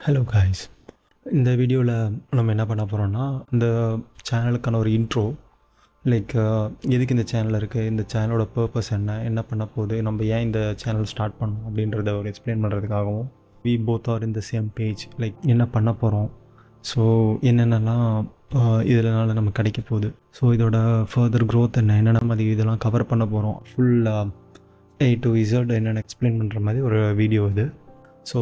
Hello guys. இந்த வீடியோவில் நம்ம என்ன பண்ண போகிறோம்னா, இந்த சேனலுக்கான ஒரு இன்ட்ரோ, லைக் எதுக்கு இந்த சேனல் இருக்குது, இந்த சேனலோட பர்பஸ் என்ன, என்ன பண்ண போகுது, நம்ம ஏன் இந்த சேனல் ஸ்டார்ட் பண்ணோம் அப்படின்றத ஒரு எக்ஸ்பிளைன் பண்ணுறதுக்காகவும், we both are in the same page, like என்ன பண்ண போகிறோம், ஸோ என்னென்னலாம் இதனால் நமக்கு கிடைக்க போகுது, ஸோ இதோட ஃபர்தர் க்ரோத் என்னென்ன மாதிரி இதெல்லாம் கவர் பண்ண போகிறோம், ஃபுல்லாக A to Z என்னென்ன எக்ஸ்பிளைன் பண்ணுற மாதிரி ஒரு வீடியோ இது. ஸோ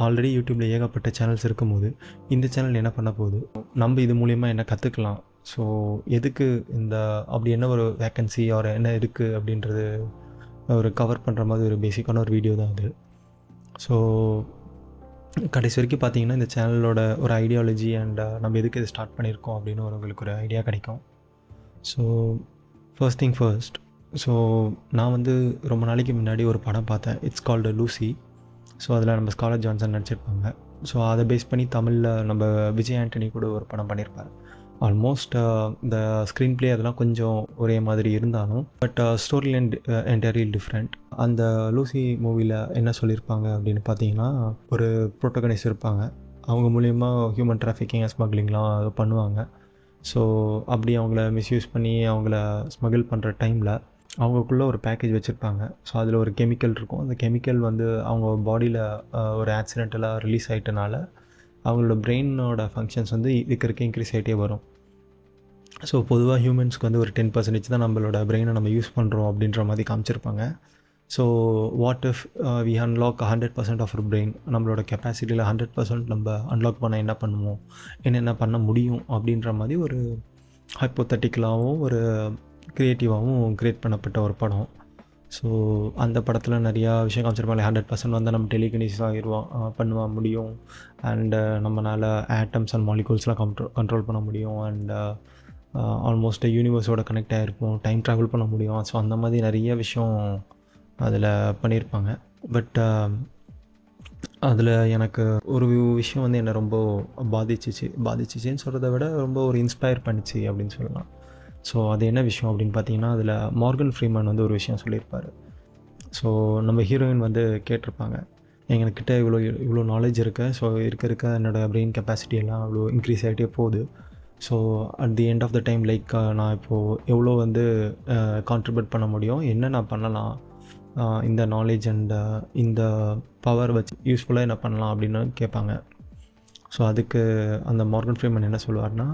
ஆல்ரெடி யூடியூப்பில் ஏகப்பட்ட சேனல்ஸ் இருக்கும்போது இந்த சேனல் என்ன பண்ண போகுது, நம்ம இது மூலிமா என்ன கற்றுக்கலாம், ஸோ எதுக்கு இந்த அப்படி என்ன ஒரு வேக்கன்சி ஆர் என்ன இருக்குது அப்படின்றது ஒரு கவர் பண்ணுற மாதிரி ஒரு பேசிக்கான ஒரு வீடியோ தான் அது. ஸோ கடைசி வரைக்கும் பார்த்தீங்கன்னா இந்த சேனலோட ஒரு ஐடியாலஜி அண்ட் நம்ம எதுக்கு இது ஸ்டார்ட் பண்ணியிருக்கோம் அப்படின்னு உங்களுக்கு ஒரு ஐடியா கிடைக்கும். So first thing first, so நான் வந்து ரொம்ப நாளைக்கு முன்னாடி ஒரு படம் பார்த்தேன். It's called Lucy. ஸோ அதில் நம்ம ஸ்காலர் ஜான்சன் நடிச்சிருப்பாங்க. ஸோ அதை பேஸ் பண்ணி தமிழில் நம்ம விஜய் ஆண்டனி கூட ஒரு படம் பண்ணியிருப்பார். ஆல்மோஸ்ட் இந்த ஸ்க்ரீன் ப்ளே அதெல்லாம் கொஞ்சம் ஒரே மாதிரி இருந்தாலும் but story line entirely different. அந்த லூசி மூவியில் என்ன சொல்லியிருப்பாங்க அப்படின்னு பார்த்தீங்கன்னா, ஒரு ப்ரோட்டகனிஸ்ட் இருப்பாங்க, அவங்க மூலயமா ஹியூமன் டிராஃபிக்கிங் ஸ்மக்லிங்லாம் பண்ணுவாங்க. ஸோ அப்படி அவங்கள மிஸ்யூஸ் பண்ணி அவங்கள ஸ்மகிள் பண்ணுற டைமில் அவங்களுக்குள்ளே ஒரு பேக்கேஜ் வச்சுருப்பாங்க. ஸோ அதில் ஒரு கெமிக்கல் இருக்கும். அந்த கெமிக்கல் வந்து அவங்க பாடியில் ஒரு ஆக்சிடென்டலாக ரிலீஸ் ஆகிட்டனால அவங்களோட பிரெயினோட ஃபங்க்ஷன்ஸ் வந்து இருக்க இன்க்ரீஸ் ஆகிட்டே வரும். ஸோ பொதுவாக ஹியூமன்ஸ்க்கு வந்து ஒரு 10% தான் நம்மளோட பிரெயினை நம்ம யூஸ் பண்ணுறோம் அப்படின்ற மாதிரி காமிச்சிருப்பாங்க. So what if we unlock 100% of our brain, நம்மளோட கெப்பாசிட்டியில் 100% நம்ம அன்லாக் பண்ண என்ன பண்ணுவோம், என்னென்ன பண்ண முடியும் அப்படின்ற மாதிரி ஒரு ஹைப்போத்தட்டிக்கலாகவும் ஒரு க்ரியேட்டிவாகவும் க்ரியேட் பண்ணப்பட்ட ஒரு படம். ஸோ அந்த படத்தில் நிறையா விஷயம் காமிச்சிருப்பாங்க. 100% வந்து நம்ம டெலிகினிஸ் ஆகிடுவோம், பண்ண முடியும், அண்டு நம்மளால் ஆட்டம்ஸ் அண்ட் மாலிகூல்ஸ்லாம் கண்ட்ரோல் பண்ண முடியும், அண்ட் ஆல்மோஸ்ட் யூனிவர்ஸோட கனெக்ட் ஆகிருப்போம், டைம் ட்ராவல் பண்ண முடியும். ஸோ அந்த மாதிரி நிறைய விஷயம் அதில் பண்ணியிருப்பாங்க. பட் அதில் எனக்கு ஒரு விஷயம் வந்து என்னை ரொம்ப பாதிச்சிச்சின்னு சொல்கிறத விட ரொம்ப ஒரு இன்ஸ்பயர் பண்ணிச்சு அப்படின்னு சொல்லலாம். ஸோ அது என்ன விஷயம் அப்படின்னு பார்த்தீங்கன்னா, அதில் மார்கன் ஃப்ரீமன் வந்து ஒரு விஷயம் சொல்லியிருப்பார். ஸோ நம்ம ஹீரோயின் வந்து கேட்டிருப்பாங்க, எங்கக்கிட்ட இவ்வளோ நாலேஜ் இருக்குது, ஸோ இருக்க என்னோடய பிரெயின் கெப்பாசிட்டி எல்லாம் அவ்வளோ இன்க்ரீஸ் ஆகிட்டே போகுது. So at the end of the time like நான் இப்போது எவ்வளோ வந்து கான்ட்ரிபியூட் பண்ண முடியும், என்ன நான் பண்ணலாம், இந்த நாலேஜ் அண்ட் இந்த பவர் வச்சு யூஸ்ஃபுல்லாக என்ன பண்ணலாம் அப்படின்னு கேட்பாங்க. ஸோ அதுக்கு அந்த மார்கன் ஃப்ரீமன் என்ன சொல்லுவார்னா,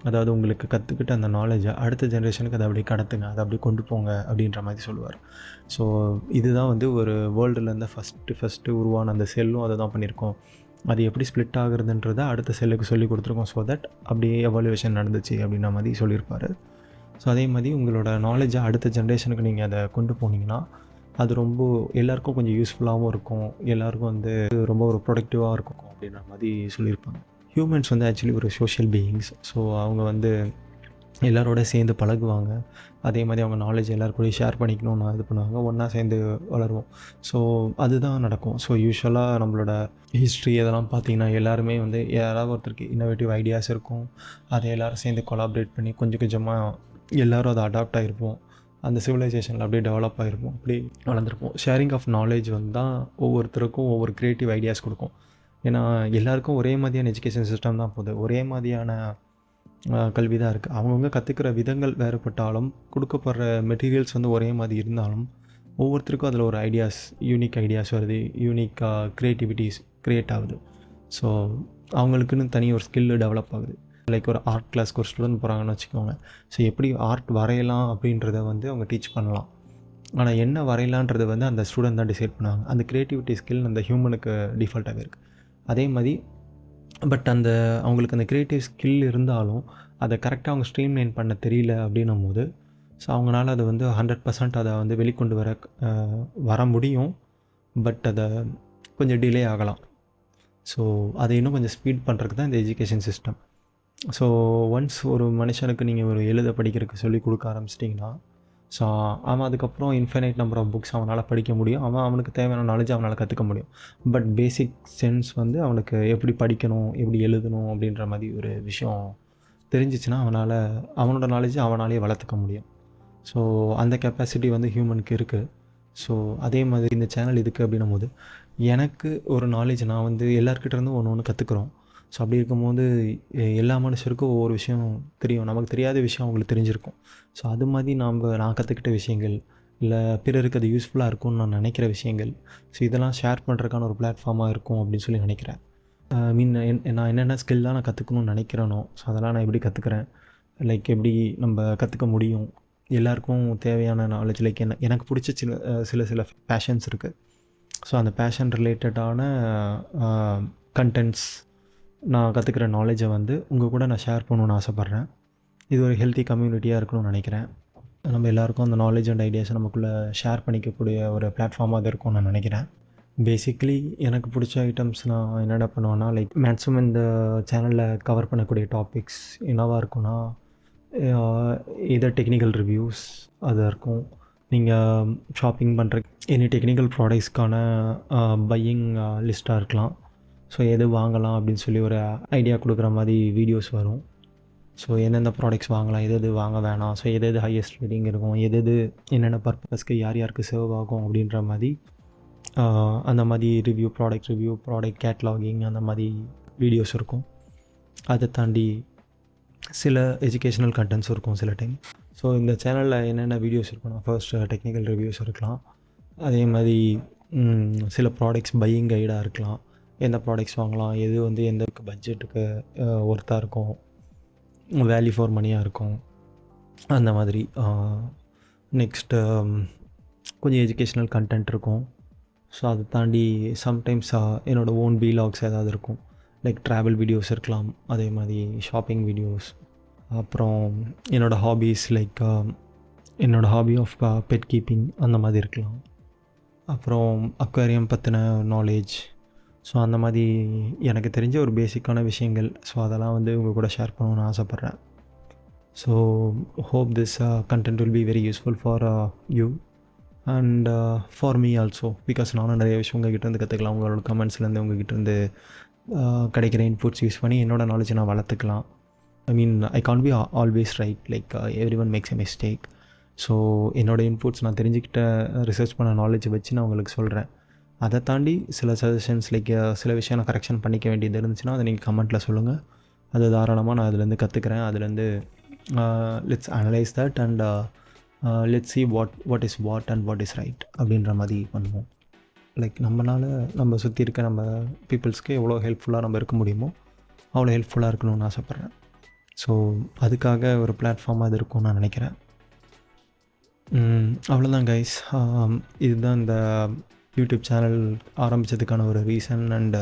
அதாவது உங்களுக்கு கற்றுக்கிட்ட அந்த நாலேஜை அடுத்த ஜென்ரேஷனுக்கு அதை அப்படியே கடத்துங்க, அதை அப்படியே கொண்டு போங்க அப்படின்ற மாதிரி சொல்லுவார். ஸோ இதுதான் வந்து ஒரு வேர்ல்டுலேருந்து ஃபஸ்ட்டு உருவான அந்த செல்லும் அதை தான் பண்ணியிருக்கோம். அது எப்படி ஸ்ப்ளிட் ஆகுறதுன்றதை அடுத்த செல்லுக்கு சொல்லி கொடுத்துருக்கோம். ஸோ தட் அப்படியே எவாலுவேஷன் நடந்துச்சு அப்படின்ற மாதிரி சொல்லியிருப்பார். ஸோ அதே மாதிரி உங்களோட நாலேஜை அடுத்த ஜென்ரேஷனுக்கு நீங்கள் அதை கொண்டு போனீங்கன்னா அது ரொம்ப எல்லாேருக்கும் கொஞ்சம் யூஸ்ஃபுல்லாகவும் இருக்கும், எல்லாேருக்கும் வந்து ரொம்ப ஒரு ப்ரொடக்டிவாக இருக்கும் அப்படின்ற மாதிரி சொல்லியிருப்பாங்க. ஹியூமன்ஸ் வந்து ஆக்சுவலி ஒரு சோஷியல் பீயிங்ஸ். ஸோ அவங்க வந்து எல்லாரோட சேர்ந்து பழகுவாங்க. அதே மாதிரி அவங்க நாலேஜ் எல்லாருக்கூடயும் ஷேர் பண்ணிக்கணும்னு இது பண்ணுவாங்க, ஒன்றா சேர்ந்து வளருவோம். ஸோ அதுதான் நடக்கும். ஸோ யூஸ்வலாக நம்மளோட ஹிஸ்ட்ரி இதெல்லாம் பார்த்திங்கன்னா எல்லாருமே வந்து யாராவது ஒருத்தருக்கு இன்னோவேட்டிவ் ஐடியாஸ் இருக்கும், அதை எல்லோரும் சேர்ந்து கொலாபரேட் பண்ணி கொஞ்சம் கொஞ்சமாக எல்லோரும் அதை அடாப்ட் ஆகிருப்போம், அந்த சிவிலைசேஷனில் அப்படியே டெவலப் ஆகிருப்போம், அப்படியே வளர்ந்துருப்போம். ஷேரிங் ஆஃப் நாலேஜ் வந்து தான் ஒவ்வொருத்தருக்கும் ஒவ்வொரு க்ரியேட்டிவ் ஐடியாஸ் கொடுக்கும். ஏன்னா எல்லாேருக்கும் ஒரே மாதிரியான எஜுகேஷன் சிஸ்டம் தான் போகுது, ஒரே மாதிரியான கல்வி தான் இருக்குது. அவங்கவுங்க கற்றுக்கிற விதங்கள் வேறுபட்டாலும் கொடுக்கப்படுற மெட்டீரியல்ஸ் வந்து ஒரே மாதிரி இருந்தாலும் ஒவ்வொருத்தருக்கும் அதில் ஒரு யூனிக் ஐடியாஸ் வருது, யூனிக்காக க்ரியேட்டிவிட்டிஸ் க்ரியேட் ஆகுது. ஸோ அவங்களுக்குன்னு தனி ஒரு ஸ்கில்லு டெவலப் ஆகுது. லைக் ஒரு ஆர்ட் கிளாஸ்க்கு ஒரு ஸ்டூடெண்ட் போகிறாங்கன்னு வச்சுக்கோங்க. ஸோ எப்படி ஆர்ட் வரையலாம் அப்படின்றத வந்து அவங்க டீச் பண்ணலாம், ஆனால் என்ன வரையலான்றதை வந்து அந்த ஸ்டூடெண்ட் தான் டிசைட் பண்ணுவாங்க. அந்த க்ரியேட்டிவிட்டி ஸ்கில் அந்த ஹியூமனுக்கு டிஃபால்ட்டாக இருக்குது. அதே மாதிரி பட் அவங்களுக்கு அந்த க்ரியேட்டிவ் ஸ்கில் இருந்தாலும் அதை கரெக்டாக அவங்க ஸ்ட்ரீம்லைன் பண்ண தெரியல அப்படின்னும் போது ஸோ அவங்களால அதை வந்து 100% அதை வந்து வெளிக்கொண்டு வர முடியும். பட் அதை கொஞ்சம் டிலே ஆகலாம். ஸோ அதை இன்னும் கொஞ்சம் ஸ்பீட் பண்ணுறதுக்கு தான் இந்த எஜுகேஷன் சிஸ்டம். ஸோ ஒன்ஸ் ஒரு மனுஷனுக்கு நீங்கள் ஒரு எழுத படிக்கிறதுக்கு சொல்லி கொடுக்க ஆரம்பிச்சிட்டிங்கன்னா, ஸோ அவன் அதுக்கப்புறம் இன்ஃபைனைட் நம்பர் ஆஃப் புக்ஸ் அவனால் படிக்க முடியும், அவனுக்கு தேவையான நாலேஜ் அவனால் கற்றுக்க முடியும். பட் பேசிக் சென்ஸ் வந்து அவனுக்கு எப்படி படிக்கணும், எப்படி எழுதணும் அப்படின்ற மாதிரி ஒரு விஷயம் தெரிஞ்சிச்சுன்னா அவனோட நாலேஜை அவனாலே வளர்த்துக்க முடியும். ஸோ அந்த கெப்பாசிட்டி வந்து ஹியூமனுக்கு இருக்குது. ஸோ அதே மாதிரி இந்த சேனல் எதுக்கு அப்படின்னும்போது எனக்கு ஒரு நாலேஜ் நான் வந்து எல்லாருக்கிட்ட இருந்தும் ஒன்று ஒன்று கற்றுக்குறோம். ஸோ அப்படி இருக்கும்போது எல்லா மனுஷருக்கும் ஒவ்வொரு விஷயம் தெரியும். நமக்கு தெரியாத விஷயம் அவங்களுக்கு தெரிஞ்சிருக்கும். ஸோ அது மாதிரி நான் கற்றுக்கிட்ட விஷயங்கள், இல்லை பிறருக்கு அது யூஸ்ஃபுல்லாக இருக்கும்னு நான் நினைக்கிற விஷயங்கள், ஸோ இதெல்லாம் ஷேர் பண்ணுறதுக்கான ஒரு பிளாட்ஃபார்மாக இருக்கும் அப்படின்னு சொல்லி நினைக்கிறேன். மீன் நான் என்னென்ன ஸ்கில்லாம் நான் கற்றுக்கணும்னு நினைக்கிறேனோ, ஸோ அதெல்லாம் நான் எப்படி கற்றுக்குறேன், லைக் எப்படி நம்ம கற்றுக்க முடியும், எல்லாருக்கும் தேவையான நாலேஜ், லைக் எனக்கு பிடிச்ச சில பேஷன்ஸ் இருக்குது. ஸோ அந்த பேஷன் ரிலேட்டடான கண்டென்ட்ஸ், நான் கற்றுக்கிற நாலேஜை வந்து உங்கள் கூட நான் ஷேர் பண்ணணுன்னு ஆசைப்பட்றேன். இது ஒரு ஹெல்த்தி கம்யூனிட்டியாக இருக்கணும்னு நினைக்கிறேன். நம்ம எல்லாருக்கும் அந்த நாலேஜ் அண்ட் ஐடியாஸை நமக்குள்ளே ஷேர் பண்ணிக்கக்கூடிய ஒரு பிளாட்ஃபார்மாக அது இருக்கும்னு நான் நினைக்கிறேன். பேசிக்லி எனக்கு பிடிச்ச ஐட்டம்ஸ் நான் என்னென்ன பண்ணுவேன்னா, லைக் மேக்ஸிமம் இந்த சேனலில் கவர் பண்ணக்கூடிய டாபிக்ஸ் என்னவாக இருக்குன்னா, இதர் டெக்னிக்கல் ரிவ்யூஸ் அது இருக்கும். நீங்கள் ஷாப்பிங் பண்ணுற எனி டெக்னிக்கல் ப்ராடக்ட்ஸ்க்கான பையிங் லிஸ்ட்டாக இருக்கலாம். ஸோ எது வாங்கலாம் அப்படின்னு சொல்லி ஒரு ஐடியா கொடுக்குற மாதிரி வீடியோஸ் வரும். ஸோ எந்தெந்த ப்ராடக்ட்ஸ் வாங்கலாம், எது வாங்க வேணாம், ஸோ எது ஹையஸ்ட் ரேட்டிங் இருக்கும், எது என்னென்ன பர்பஸ்க்கு யார் யாருக்கு சர்வ் ஆகும் அப்படின்ற மாதிரி அந்த மாதிரி ப்ராடக்ட் ரிவ்யூ, ப்ராடக்ட் கேட்லாகிங் அந்த மாதிரி வீடியோஸ் இருக்கும். அதை தாண்டி சில எஜுகேஷ்னல் கண்டென்ட்ஸ் இருக்கும் சில டைம். ஸோ இந்த சேனலில் என்னென்ன வீடியோஸ் இருக்குன்னா, ஃபர்ஸ்ட் டெக்னிக்கல் ரிவ்யூஸ் இருக்கலாம். அதே மாதிரி சில ப்ராடக்ட்ஸ் பையிங் கைடாக இருக்கலாம். எந்த ப்ராடக்ட்ஸ் வாங்கலாம், எது வந்து எந்த பட்ஜெட்டுக்கு ஒர்த்தாக இருக்கும், வேல்யூ ஃபார் மணியாக இருக்கும், அந்த மாதிரி. நெக்ஸ்ட்டு கொஞ்சம் எஜுகேஷ்னல் கண்டென்ட் இருக்கும். ஸோ அதை தாண்டி சம்டைம்ஸ் என்னோடய ஓன் வீலாக்ஸ் ஏதாவது இருக்கும். லைக் ட்ராவல் வீடியோஸ் இருக்கலாம், அதே மாதிரி ஷாப்பிங் வீடியோஸ், அப்புறம் என்னோடய ஹாபீஸ், லைக் என்னோடய ஹாபி ஆஃப் பெட் கீப்பிங் அந்த மாதிரி இருக்கலாம். அப்புறம் அக்வேரியம் பற்றின நாலேஜ். ஸோ அந்த மாதிரி எனக்கு தெரிஞ்ச ஒரு பேசிக்கான விஷயங்கள். ஸோ அதெல்லாம் வந்து உங்கள் கூட ஷேர் பண்ணணுன்னு ஆசைப்பட்றேன். So hope this content will be very useful for you and for me also, because நானும் நிறைய விஷயம் உங்கள்கிட்டருந்து கற்றுக்கலாம். உங்களோட கமெண்ட்ஸ்லேருந்து உங்கள்கிட்டருந்து கிடைக்கிற இன்புட்ஸ் யூஸ் பண்ணி என்னோடய நாலேஜை நான் வளர்த்துக்கலாம். I mean I can't be always right, like everyone makes a mistake. So என்னோடய இன்புட்ஸ், நான் தெரிஞ்சுக்கிட்ட ரிசர்ச் பண்ண நாலேஜை வச்சு நான் உங்களுக்கு சொல்கிறேன். அதை தாண்டி சில சஜஷன்ஸ், லைக் சில விஷயம் நான் கரெக்ஷன் பண்ணிக்க வேண்டியது இருந்துச்சுன்னா அதை நீங்கள் கமெண்ட்டில் சொல்லுங்கள். அது தாராளமாக நான் அதுலேருந்து கற்றுக்கிறேன். அதுலேருந்து let's analyse that and let's see what is what and what is right அப்படின்ற மாதிரி பண்ணுவோம். லைக் நம்மளால் நம்ம சுற்றி இருக்க நம்ம பீப்புள்ஸ்க்கு எவ்வளோ ஹெல்ப்ஃபுல்லாக நம்ம இருக்க முடியுமோ அவ்வளோ ஹெல்ப்ஃபுல்லாக இருக்கணும்னு ஆசைப்பட்றேன். ஸோ அதுக்காக ஒரு பிளாட்ஃபார்மாக அது இருக்கும்னு நான் நினைக்கிறேன். அவ்வளோதான் கைஸ். இதுதான் இந்த யூடியூப் சேனல் ஆரம்பித்ததுக்கான ஒரு ரீசன் அண்ட்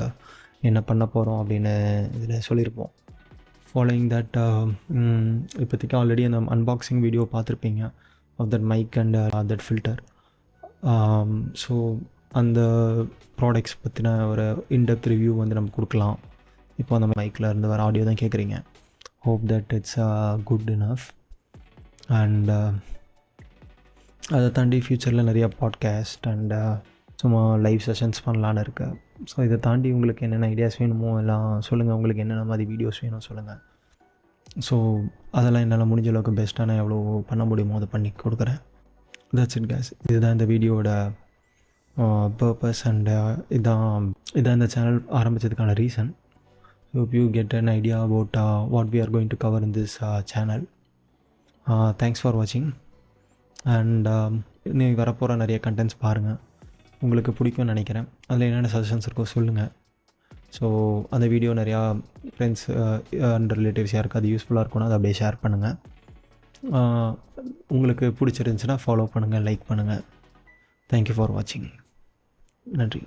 என்ன பண்ண போகிறோம் அப்படின்னு இதில் சொல்லியிருப்போம். ஃபாலோயிங் தட், இப்போதைக்கு ஆல்ரெடி அந்த அன்பாக்சிங் வீடியோ பார்த்துருப்பீங்க of that mic and that filter. So அந்த ப்ராடக்ட்ஸ் பற்றின ஒரு இன்டெப்த் ரிவ்யூ வந்து நம்ம கொடுக்கலாம். இப்போ அந்த மைக்கில் இருந்து வர ஆடியோ தான் கேட்குறீங்க. Hope that it's good enough. And அதை தாண்டி ஃப்யூச்சரில் நிறையா பாட்காஸ்ட் அண்ட் சும்மா லைவ் செஷன்ஸ் பண்ணலான்னு இருக்கேன். ஸோ இதை தாண்டி உங்களுக்கு என்னென்ன ஐடியாஸ் வேணுமோ எல்லாம் சொல்லுங்கள். உங்களுக்கு என்னென்ன மாதிரி வீடியோஸ் வேணும் சொல்லுங்கள். ஸோ அதெல்லாம் என்னால் முடிஞ்ச அளவுக்கு பெஸ்ட்டான எவ்வளோ பண்ண முடியுமோ அதை பண்ணி கொடுக்குறேன். That's it guys. இதுதான் இந்த வீடியோட பர்பஸ் அண்ட் இதான் இந்த சேனல் ஆரம்பித்ததுக்கான reason. Hope you get an idea about what we are going to cover in this channel. Thanks for watching. And நீங்கள் வரப்போகிற நிறைய கண்டென்ட்ஸ் பாருங்கள், உங்களுக்கு பிடிக்கும்னு நினைக்கிறேன். அதில் என்னென்ன சஜஷன்ஸ் இருக்கோ சொல்லுங்கள். ஸோ அந்த வீடியோ நிறையா ஃப்ரெண்ட்ஸ் அண்ட் ரிலேட்டிவ்ஸ் யாருக்கு அது யூஸ்ஃபுல்லாக இருக்கும்னா அதை அப்படியே ஷேர் பண்ணுங்கள். உங்களுக்கு பிடிச்சிருந்துச்சுன்னா ஃபாலோ பண்ணுங்கள், லைக் பண்ணுங்கள். தேங்க்யூ ஃபார் வாட்சிங். நன்றி.